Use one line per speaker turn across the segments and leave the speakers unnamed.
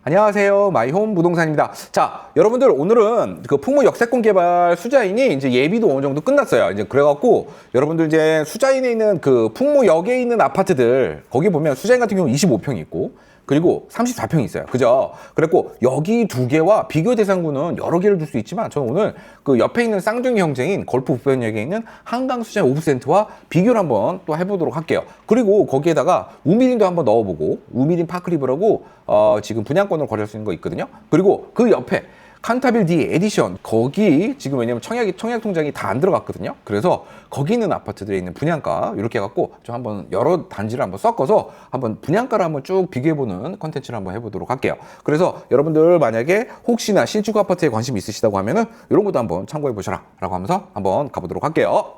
안녕하세요. 마이홈 부동산입니다. 자, 여러분들 오늘은 그 풍무 역세권 개발 수자인이 이제 예비도 어느 정도 끝났어요. 이제 그래갖고 여러분들 이제 수자인에 있는 그 풍무역에 있는 아파트들 거기 보면 수자인 같은 경우 25평이 있고 그리고 34평이 있어요. 그죠? 그랬고 여기 두 개와 비교 대상군은 여러 개를 줄 수 있지만 저는 오늘 그 옆에 있는 쌍둥이 형제인 걸프 북변역에 있는 한강 수자인 5%와 비교를 한번 또 해보도록 할게요. 그리고 거기에다가 우미린도 한번 넣어보고 우미린 파크리브라고 지금 분양권을 거래할 수 있는 거 있거든요. 그리고 그 옆에 칸타빌 D 에디션 거기 지금 왜냐면 청약 통장이 다 안 들어갔거든요. 그래서 거기 있는 아파트들에 있는 분양가 이렇게 해갖고 좀 한번 여러 단지를 한번 섞어서 한번 분양가를 한번 쭉 비교해보는 컨텐츠를 한번 해보도록 할게요. 그래서 여러분들 만약에 혹시나 신축 아파트에 관심 있으시다고 하면은 이런 것도 한번 참고해 보셔라 라고 하면서 한번 가보도록 할게요.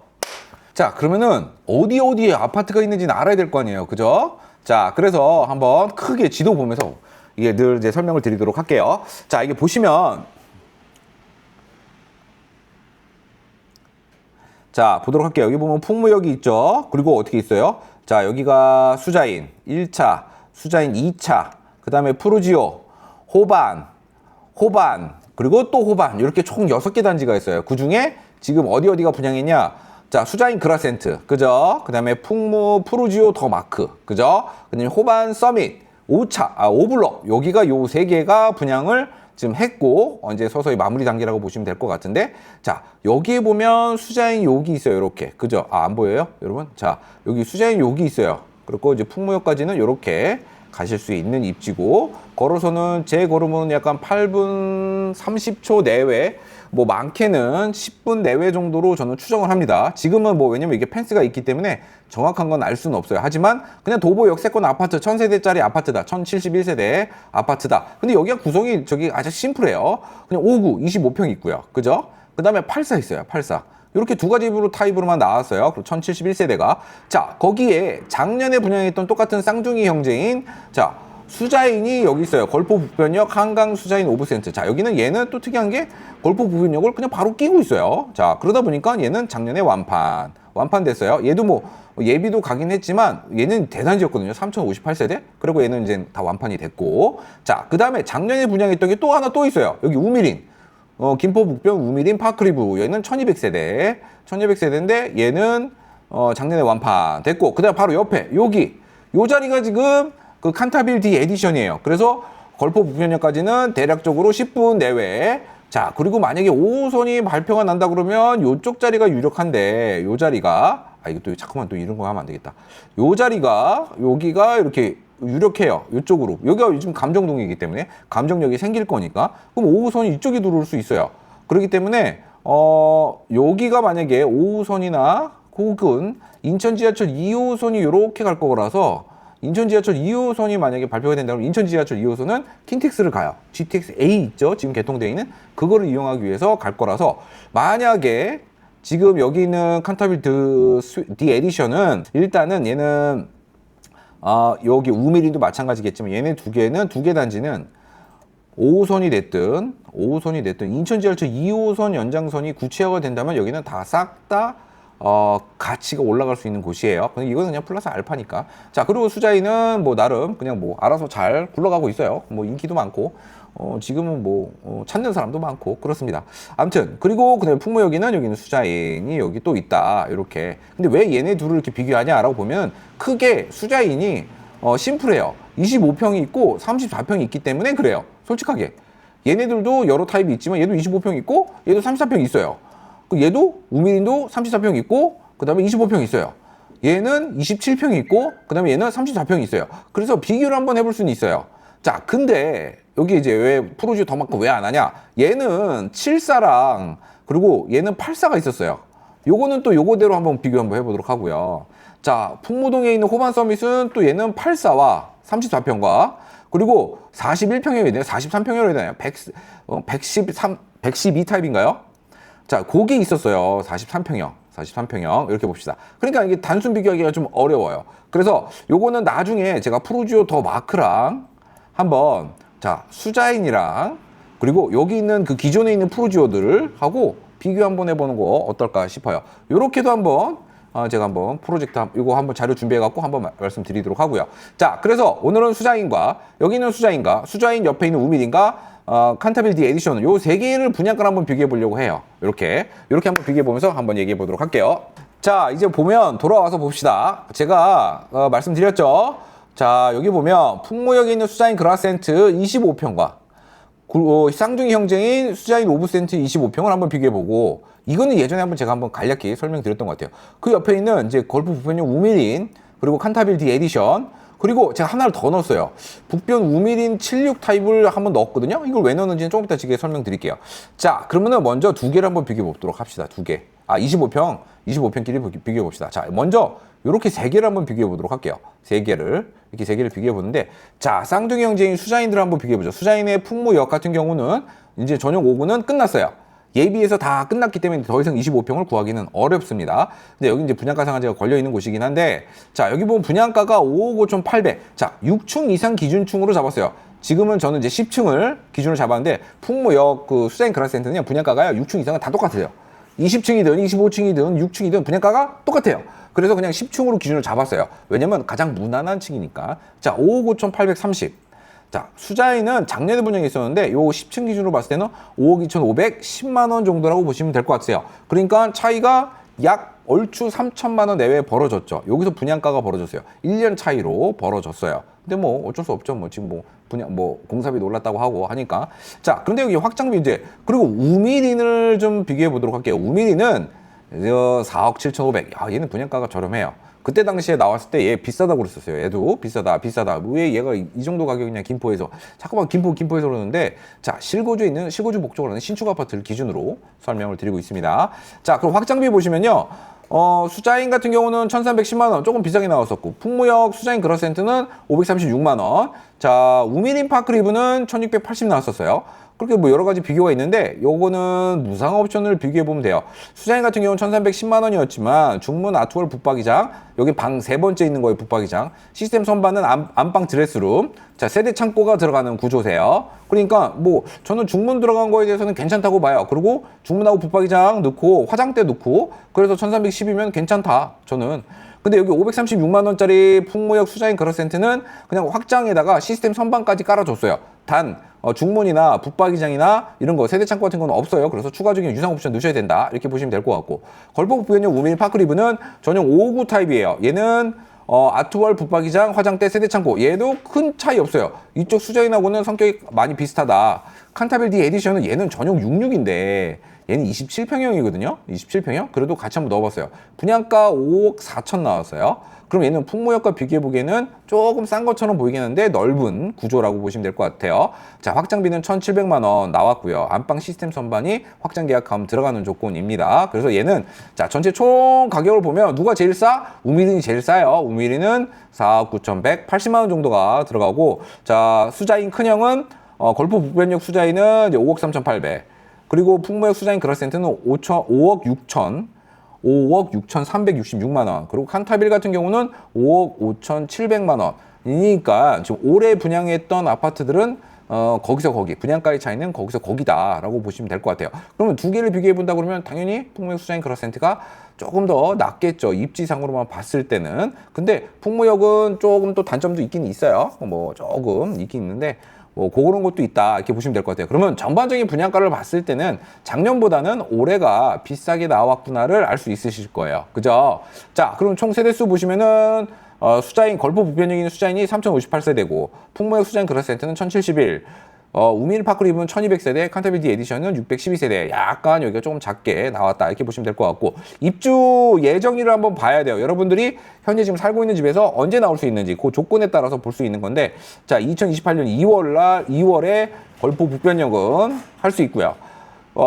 자, 그러면은 어디에 아파트가 있는지는 알아야 될 거 아니에요. 그죠? 자, 그래서 한번 크게 지도 보면서 이게 늘 이제 설명을 드리도록 할게요. 자, 이게 보시면 자, 보도록 할게요. 여기 보면 풍무역이 있죠. 그리고 어떻게 있어요? 자, 여기가 수자인 1차, 수자인 2차, 그 다음에 푸르지오, 호반, 그리고 또 호반. 이렇게 총 6개 단지가 있어요. 그 중에 지금 어디가 분양했냐? 자, 수자인 그라센트, 그죠? 그 다음에 풍무, 푸르지오 더 마크, 그죠? 그 다음에 호반 서밋, 5블럭. 여기가 요 3개가 분양을 지금 했고 이제 서서히 마무리 단계라고 보시면 될 것 같은데, 자, 여기에 보면 수자인 여기 있어요. 이렇게, 그죠? 안 보여요 여러분? 자, 여기 수자인 여기 있어요. 그리고 이제 풍무역까지는 이렇게 가실 수 있는 입지고, 걸어서는 제 걸음은 약간 8분 30초 내외, 뭐 많게는 10분 내외 정도로 저는 추정을 합니다. 지금은 뭐 왜냐면 이게 펜스가 있기 때문에 정확한 건 알 수는 없어요. 하지만 그냥 도보 역세권 아파트 1000세대짜리 아파트다. 1071세대 아파트다. 근데 여기가 구성이 저기 아주 심플해요. 그냥 5구 25평 있고요. 그죠? 그 다음에 84 있어요. 84. 이렇게 두 가지 타입으로만 나왔어요. 그리고 1071세대가. 자, 거기에 작년에 분양했던 똑같은 쌍둥이 형제인 자, 수자인이 여기 있어요. 걸포 북변역 한강 수자인 5%. 자, 여기는 얘는 또 특이한 게 걸포 북변역을 그냥 바로 끼고 있어요. 자, 그러다 보니까 얘는 작년에 완판됐어요. 얘도 뭐 예비도 가긴 했지만 얘는 대단지였거든요. 3058세대. 그리고 얘는 이제 다 완판이 됐고. 자, 그 다음에 작년에 분양했던 게 또 하나 또 있어요. 여기 우미린. 김포 북변 우미린 파크리브. 얘는 1200세대. 1200세대인데 얘는 작년에 완판됐고. 그 다음에 바로 옆에 여기 요 자리가 지금 그 칸타빌 D 에디션이에요. 그래서 걸포 북변역까지는 대략적으로 10분 내외. 자, 그리고 만약에 5호선이 발표가 난다 그러면 요쪽 자리가 유력한데, 요 자리가 이거 또 자꾸만 또 이런 거 하면 안 되겠다. 요 자리가 여기가 이렇게 유력해요. 이쪽으로. 여기가 요즘 감정동이기 때문에 감정역이 생길 거니까. 그럼 5호선이 이쪽에 들어올 수 있어요. 그렇기 때문에 여기가 만약에 5호선이나 혹은 인천 지하철 2호선이 이렇게 갈 거라서, 인천 지하철 2호선이 만약에 발표가 된다면 인천 지하철 2호선은 킨텍스를 가요. GTX A 있죠? 지금 개통되어 있는 그거를 이용하기 위해서 갈 거라서, 만약에 지금 여기 있는 칸타빌 D 에디션은 일단은 얘는 여기 우미린도 마찬가지겠지만 얘네 두 개 단지는 5호선이 됐든 인천 지하철 2호선 연장선이 구체화가 된다면 여기는 다 싹 다 가치가 올라갈 수 있는 곳이에요. 근데 이거는 그냥 플러스 알파니까. 자, 그리고 수자인은 뭐 나름 그냥 뭐 알아서 잘 굴러가고 있어요. 뭐 인기도 많고 지금은 뭐 찾는 사람도 많고 그렇습니다. 아무튼 그리고 그다음에 여기는 수자인이 여기 또 있다. 이렇게. 근데 왜 얘네 둘을 이렇게 비교하냐라고 보면 크게 수자인이 심플해요. 25평이 있고 34평이 있기 때문에 그래요. 솔직하게. 얘네들도 여러 타입이 있지만 얘도 25평 있고 얘도 34평 있어요. 얘도 우미린도 34평 있고 그 다음에 25평 있어요. 얘는 27평 있고 그 다음에 얘는 34평 있어요. 그래서 비교를 한번 해볼 수는 있어요. 자, 근데 여기 이제 왜 푸르지오 더 마크 왜 안 하냐? 얘는 74랑 그리고 얘는 84가 있었어요. 요거는 또 요거대로 한번 비교 한번 해보도록 하고요. 자, 풍무동에 있는 호반 서밋은 또 얘는 84와 34평과 그리고 41평이어야 되나요? 43평이어야 되나요? 112 타입인가요? 자, 거기 있었어요. 43평형. 이렇게 봅시다. 그러니까 이게 단순 비교하기가 좀 어려워요. 그래서 요거는 나중에 제가 푸르지오 더 마크랑 한번, 자, 수자인이랑 그리고 여기 있는 그 기존에 있는 푸르지오들을 하고 비교 한번 해보는 거 어떨까 싶어요. 요렇게도 한번 제가 한번 프로젝트 이거 한번 자료 준비해 갖고 한번 말씀드리도록 하고요. 자, 그래서 오늘은 수자인과 여기 있는 수자인과 수자인 옆에 있는 우밀인과 칸타빌디 에디션 요 세 개를 분양가를 한번 비교해 보려고 해요. 이렇게 한번 비교해 보면서 한번 얘기해 보도록 할게요. 자, 이제 보면 돌아와서 봅시다. 제가 말씀드렸죠. 자, 여기 보면 풍무역에 있는 수자인 그라센트 25평과 쌍둥이 형제인 수자인 오브센트 25평을 한번 비교해 보고, 이거는 예전에 제가 한번 간략히 설명드렸던 것 같아요. 그 옆에 있는 이제 걸프 북변형 우밀인 그리고 칸타빌디 에디션, 그리고 제가 하나를 더 넣었어요. 북변 우밀인 76 타입을 한번 넣었거든요. 이걸 왜 넣었는지는 조금 이따 지금 설명드릴게요. 자, 그러면은 먼저 두 개를 한번 비교해 보도록 합시다. 두 개. 25평끼리 비교해 봅시다. 자, 먼저 이렇게 세 개를 한번 비교해 보도록 할게요. 세 개를 비교해 보는데, 자, 쌍둥이 형제인 수자인들을 한번 비교해 보죠. 수자인의 풍무역 같은 경우는 이제 전용 5구는 끝났어요. 예비에서 다 끝났기 때문에 더 이상 25평을 구하기는 어렵습니다. 근데 여기 이제 분양가 상한제가 걸려 있는 곳이긴 한데, 자, 여기 보면 분양가가 5억 5,800. 자, 6층 이상 기준층으로 잡았어요. 지금은 저는 이제 10층을 기준으로 잡았는데, 풍무역 그 수자인 그라센터는요, 분양가가요, 6층 이상은 다 똑같아요. 20층이든 25층이든 6층이든 분양가가 똑같아요. 그래서 그냥 10층으로 기준을 잡았어요. 왜냐면 가장 무난한 층이니까. 자, 5억 5,830. 자, 수자인은 작년에 분양이 있었는데 요 10층 기준으로 봤을 때는 5억 2,500, 10만 원 정도라고 보시면 될 것 같아요. 그러니까 차이가 약 얼추 3천만 원 내외에 벌어졌죠. 여기서 분양가가 벌어졌어요. 1년 차이로 벌어졌어요. 근데 뭐 어쩔 수 없죠. 뭐 지금 공사비 놀랐다고 하고 하니까. 자, 그런데 여기 확장비 이제, 그리고 우밀인을 좀 비교해 보도록 할게요. 우밀인은 4억 7,500. 야, 얘는 분양가가 저렴해요. 그때 당시에 나왔을 때 얘 비싸다고 그랬었어요. 얘도 비싸다. 왜 얘가 이 정도 가격이냐, 김포에서. 자꾸만 김포에서 그러는데, 자, 실거주에 있는, 실거주 목적으로 하는 신축 아파트를 기준으로 설명을 드리고 있습니다. 자, 그럼 확장비 보시면요. 수자인 같은 경우는 1,310만 원, 조금 비싸게 나왔었고, 풍무역 수자인 그라센트는 536만 원. 자, 우밀인 파크리브는 1,680 나왔었어요. 그렇게 뭐 여러 가지 비교가 있는데, 요거는 무상 옵션을 비교해 보면 돼요. 수자인 같은 경우는 1,310만 원이었지만 중문 아트월 붙박이장, 여기 방 세 번째 있는 거예요. 붙박이장. 시스템 선반은 안방 드레스룸. 자, 세대 창고가 들어가는 구조세요. 그러니까 뭐 저는 중문 들어간 거에 대해서는 괜찮다고 봐요. 그리고 중문하고 붙박이장 넣고 화장대 넣고, 그래서 1,310이면 괜찮다, 저는. 근데 여기 536만 원짜리 풍무역 수자인 그라센트는 그냥 확장에다가 시스템 선반까지 깔아줬어요. 단 중문이나 붙박이장이나 이런 거 세대 창고 같은 건 없어요. 그래서 추가적인 유상 옵션 넣으셔야 된다, 이렇게 보시면 될 것 같고, 걸프 북변형 우밀 파크리브는 전용 559 타입이에요. 얘는 아트월 붙박이장, 화장대, 세대 창고, 얘도 큰 차이 없어요. 이쪽 수자인하고는 성격이 많이 비슷하다. 칸타빌디 에디션은 얘는 전용 66인데 얘는 27평형이거든요. 27평형? 그래도 같이 한번 넣어봤어요. 분양가 5억 4천 나왔어요. 그럼 얘는 풍무역과 비교해보기에는 조금 싼 것처럼 보이긴 하는데 넓은 구조라고 보시면 될 것 같아요. 자, 확장비는 1,700만 원 나왔고요. 안방 시스템 선반이 확장 계약하면 들어가는 조건입니다. 그래서 얘는, 자, 전체 총 가격을 보면 누가 제일 싸? 우밀인이 제일 싸요. 우밀인은 4억 9,100, 80만 원 정도가 들어가고, 자, 수자인 큰형은 걸프 북변역 수자인은 이제 5억 3,800. 그리고 풍무역 수자인 그라센트는 5억 6,366만 원. 그리고 칸타빌 같은 경우는 5억 5,700만 원이니까 지금 올해 분양했던 아파트들은 거기서 거기, 분양가의 차이는 거기서 거기다라고 보시면 될 것 같아요. 그러면 두 개를 비교해 본다 그러면 당연히 풍무역 수자인 그라센트가 조금 더 낫겠죠, 입지상으로만 봤을 때는. 근데 풍무역은 조금 또 단점도 있긴 있어요. 뭐 조금 있긴 있는데 뭐 그런 것도 있다, 이렇게 보시면 될 것 같아요. 그러면 전반적인 분양가를 봤을 때는 작년보다는 올해가 비싸게 나왔구나를 알 수 있으실 거예요. 그죠? 자, 그럼 총 세대수 보시면은 수자인 걸프 북변형 있는 수자인이 3,058세대고 풍무역 수자인 그라센트는 1,071. 우밀 파크리브는 1,200세대, 칸타빌디 에디션은 612세대. 약간 여기가 조금 작게 나왔다, 이렇게 보시면 될 것 같고, 입주 예정일을 한번 봐야 돼요. 여러분들이 현재 지금 살고 있는 집에서 언제 나올 수 있는지 그 조건에 따라서 볼 수 있는 건데, 자, 2028년 2월에 걸프 북변역은 할 수 있고요.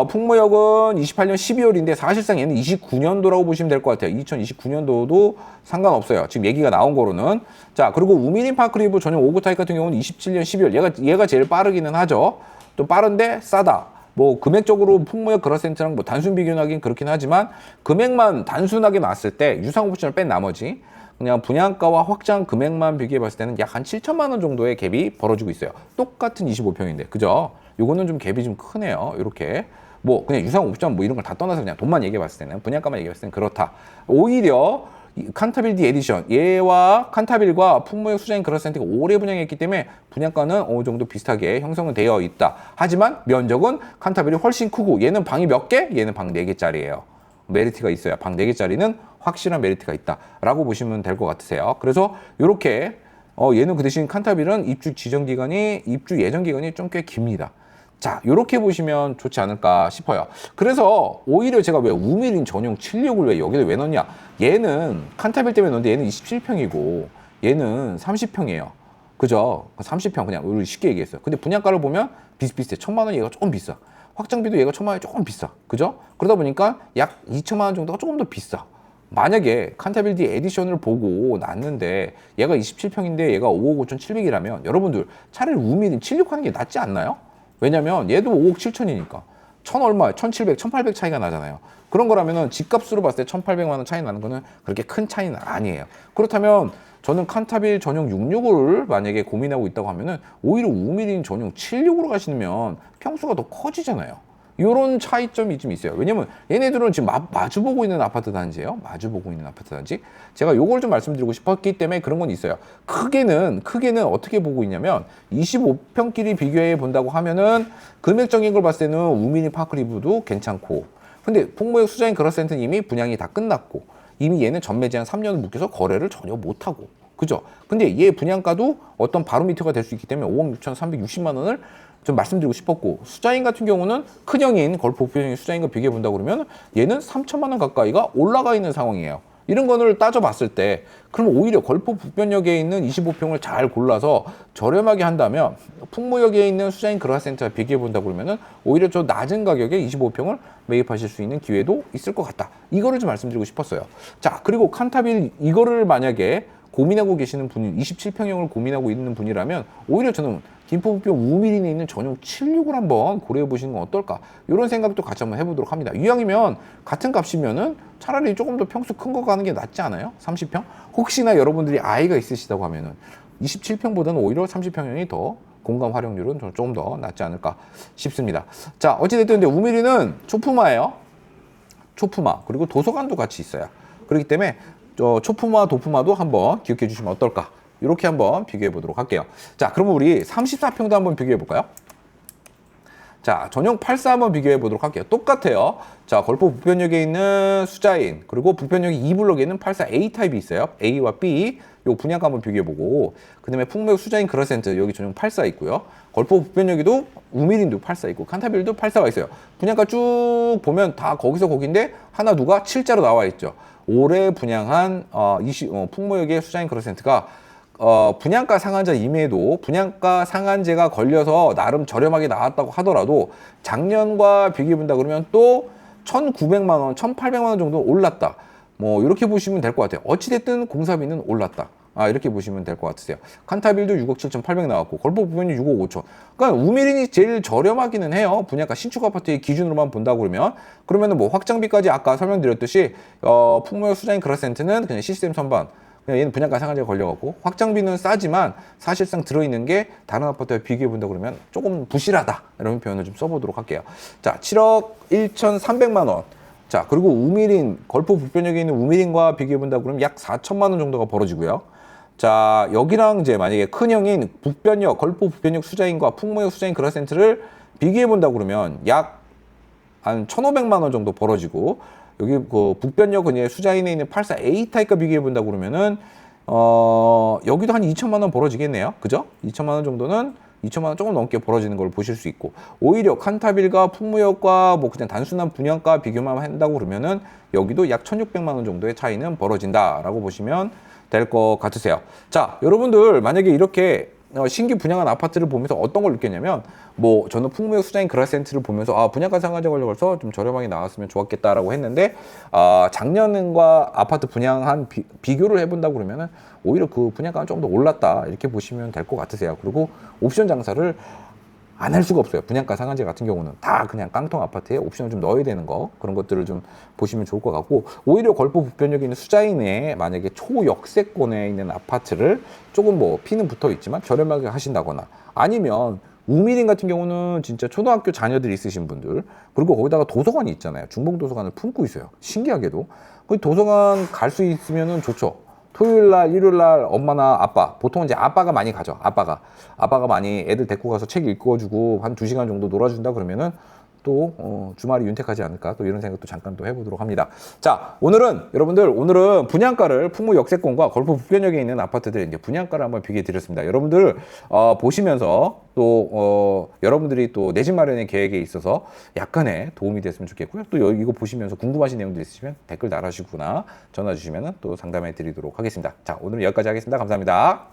풍무역은 28년 12월인데 사실상 얘는 29년도라고 보시면 될 것 같아요. 2029년도도 상관없어요, 지금 얘기가 나온 거로는. 자, 그리고 우밀인 파크리브 전용 5구 타입 같은 경우는 27년 12월. 얘가 제일 빠르기는 하죠. 또 빠른데 싸다. 뭐 금액적으로 풍무역 그라센트랑 뭐 단순 비교하긴 그렇긴 하지만, 금액만 단순하게 나왔을 때 유상 옵션을 뺀 나머지 그냥 분양가와 확장 금액만 비교해 봤을 때는 약 한 7천만 원 정도의 갭이 벌어지고 있어요. 똑같은 25평인데, 그죠? 요거는 좀 갭이 좀 크네요. 이렇게 뭐 그냥 유상옵션 뭐 이런 걸 다 떠나서 그냥 돈만 얘기해 봤을 때는, 분양가만 얘기해 봤을 때는 그렇다. 오히려 칸타빌 에디션, 얘와 칸타빌과 풍무역 수자인 그라센트가 오래 분양했기 때문에 분양가는 어느 정도 비슷하게 형성은 되어 있다. 하지만 면적은 칸타빌이 훨씬 크고, 얘는 방이 몇 개? 얘는 방 4개짜리예요. 메리트가 있어야, 방 4개짜리는 확실한 메리트가 있다라고 보시면 될 것 같으세요. 그래서 이렇게 얘는 그 대신 칸타빌은 입주 예정 기간이 좀 꽤 깁니다. 자, 이렇게 보시면 좋지 않을까 싶어요. 그래서 오히려 제가 왜 우미린 전용 76을 왜 여기다 왜 넣냐? 얘는 칸타빌 때문에 넣는데 얘는 27평이고 얘는 30평이에요. 그죠? 30평 그냥 우리 쉽게 얘기했어요. 근데 분양가를 보면 비슷비슷해. 1,000만 원 얘가 조금 비싸. 확장비도 얘가 1,000만 원이 조금 비싸. 그죠? 그러다 보니까 약 2천만 원 정도가 조금 더 비싸. 만약에 칸타빌디 에디션을 보고 났는데 얘가 27평인데 얘가 5억 5,700이라면 여러분들 차라리 우미린 76 하는 게 낫지 않나요? 왜냐면 얘도 5억 7천이니까 1,000 얼마, 1,700, 1,800 차이가 나잖아요. 그런 거라면은 집값으로 봤을 때 1,800만 원 차이 나는 거는 그렇게 큰 차이는 아니에요. 그렇다면 저는 칸타빌 전용 66을 만약에 고민하고 있다고 하면은 오히려 우미린 전용 76으로 가시면 평수가 더 커지잖아요. 이런 차이점이 좀 있어요. 왜냐면 얘네들은 지금 마주보고 있는 아파트 단지예요. 마주보고 있는 아파트 단지. 제가 요걸 좀 말씀드리고 싶었기 때문에 그런 건 있어요. 크게는 어떻게 보고 있냐면 25평끼리 비교해 본다고 하면은 금액적인 걸 봤을 때는 우미니 파크리브도 괜찮고, 근데 풍무역 수자인 그라센트는 이미 분양이 다 끝났고 이미 얘는 전매 제한 3년을 묶여서 거래를 전혀 못하고, 그죠? 근데 얘 분양가도 어떤 바로미터가 될 수 있기 때문에 5억 6,360만 원을 좀 말씀드리고 싶었고, 수자인 같은 경우는 큰형인 걸프 오피형인 수자인과 비교해 본다 그러면 얘는 3천만 원 가까이가 올라가 있는 상황이에요. 이런 거를 따져봤을 때 그럼 오히려 걸프 북변역에 있는 25평을 잘 골라서 저렴하게 한다면 풍무역에 있는 수자인 그라센트와 비교해 본다 그러면은 오히려 저 낮은 가격에 25평을 매입하실 수 있는 기회도 있을 것 같다. 이거를 좀 말씀드리고 싶었어요. 자, 그리고 칸타빌 이거를 만약에 고민하고 계시는 분이 27평형을 고민하고 있는 분이라면 오히려 저는 김포북변 우미린에 있는 전용 76을 한번 고려해 보시는 건 어떨까, 이런 생각도 같이 한번 해보도록 합니다. 이왕이면 같은 값이면은 차라리 조금 더 평수 큰 거 가는 게 낫지 않아요? 30평? 혹시나 여러분들이 아이가 있으시다고 하면은 27평보다는 오히려 30평형이 더 공간 활용률은 조금 더 낫지 않을까 싶습니다. 자, 어찌됐든 근데 우미린은 초품화예요. 초품화. 그리고 도서관도 같이 있어요. 그렇기 때문에 초품화, 도품화도 한번 기억해 주시면 어떨까? 이렇게 한번 비교해 보도록 할게요. 자, 그러면 우리 34평도 한번 비교해 볼까요? 자, 전용 84 한번 비교해 보도록 할게요. 똑같아요. 자, 걸포 북변역에 있는 수자인, 그리고 북변역 2블럭에 있는 84A 타입이 있어요. A와 B, 요 분양가 한번 비교해 보고, 그 다음에 풍무역 수자인 그라센트, 여기 전용 84 있고요. 걸포 북변역에도 우미린도 84 있고, 칸타빌도 84가 있어요. 분양가 쭉 보면 다 거기서 거긴데, 하나 누가 7자로 나와 있죠. 올해 분양한 풍무역의 수자인 그라센트가 분양가 상한제임에도 분양가 상한제가 걸려서 나름 저렴하게 나왔다고 하더라도 작년과 비교해 본다 그러면 또 1,900만 원, 1,800만 원 정도 올랐다. 뭐 이렇게 보시면 될 것 같아요. 어찌됐든 공사비는 올랐다. 이렇게 보시면 될 것 같으세요. 칸타빌도 6억 7,800 나왔고 걸포 부분이 6억 5천. 그러니까 우미린이 제일 저렴하기는 해요. 분양가 신축 아파트의 기준으로만 본다고 그러면은 뭐 확장비까지 아까 설명드렸듯이 풍무역 수자인 그라센트는 그냥 시스템 선반. 얘는 분양가 상한제가 걸려갖고 확장비는 싸지만 사실상 들어있는 게 다른 아파트와 비교해 본다 그러면 조금 부실하다, 이런 표현을 좀 써보도록 할게요. 자, 7억 1,300만 원. 자, 그리고 우미린, 걸포 북변역에 있는 우미린과 비교해 본다 그러면 약 4천만 원 정도가 벌어지고요. 자, 여기랑 이제 만약에 큰형인 북변역, 걸포 북변역 수자인과 풍무역 수자인 그라센트를 비교해 본다 그러면 약 한 1,500만 원 정도 벌어지고, 여기 그 북변역 수자인에 있는 84A 타입과 비교해 본다 그러면은 여기도 한 2천만 원 벌어지겠네요. 그죠? 2천만 원 정도는 2천만 원 조금 넘게 벌어지는 걸 보실 수 있고, 오히려 칸타빌과 풍무역과 뭐 그냥 단순한 분양가 비교만 한다고 그러면은 여기도 약 1,600만 원 정도의 차이는 벌어진다라고 보시면 될 것 같으세요. 자, 여러분들 만약에 이렇게 신규 분양한 아파트를 보면서 어떤 걸 느꼈냐면, 뭐 저는 풍무역 수자인 그라센트를 보면서 분양가 상한제 걸려서 좀 저렴하게 나왔으면 좋았겠다라고 했는데, 작년과 아파트 분양한 비교를 해본다고 그러면은 오히려 그 분양가는 좀 더 올랐다, 이렇게 보시면 될 것 같으세요. 그리고 옵션 장사를 안 할 수가 없어요. 분양가 상한제 같은 경우는 다 그냥 깡통 아파트에 옵션을 좀 넣어야 되는 거, 그런 것들을 좀 보시면 좋을 것 같고, 오히려 걸포 북변역에 있는 수자인에 만약에 초역세권에 있는 아파트를 조금 뭐 피는 붙어 있지만 저렴하게 하신다거나, 아니면 우미린 같은 경우는 진짜 초등학교 자녀들이 있으신 분들, 그리고 거기다가 도서관이 있잖아요. 중봉도서관을 품고 있어요. 신기하게도. 그 도서관 갈 수 있으면은 좋죠. 토요일 날, 일요일 날 엄마나 아빠, 보통 이제 아빠가 많이 가죠. 아빠가 많이 애들 데리고 가서 책 읽어주고 한 2시간 정도 놀아준다 그러면은 또 주말이 윤택하지 않을까, 또 이런 생각도 잠깐 또 해보도록 합니다. 자, 오늘은 분양가를 풍무 역세권과 걸포 북변역에 있는 아파트들 이제 분양가를 한번 비교해 드렸습니다. 여러분들 보시면서 또 여러분들이 또 내 집 마련의 계획에 있어서 약간의 도움이 됐으면 좋겠고요. 또 이거 보시면서 궁금하신 내용들 있으시면 댓글 달아주시거나 전화 주시면 또 상담해 드리도록 하겠습니다. 자, 오늘은 여기까지 하겠습니다. 감사합니다.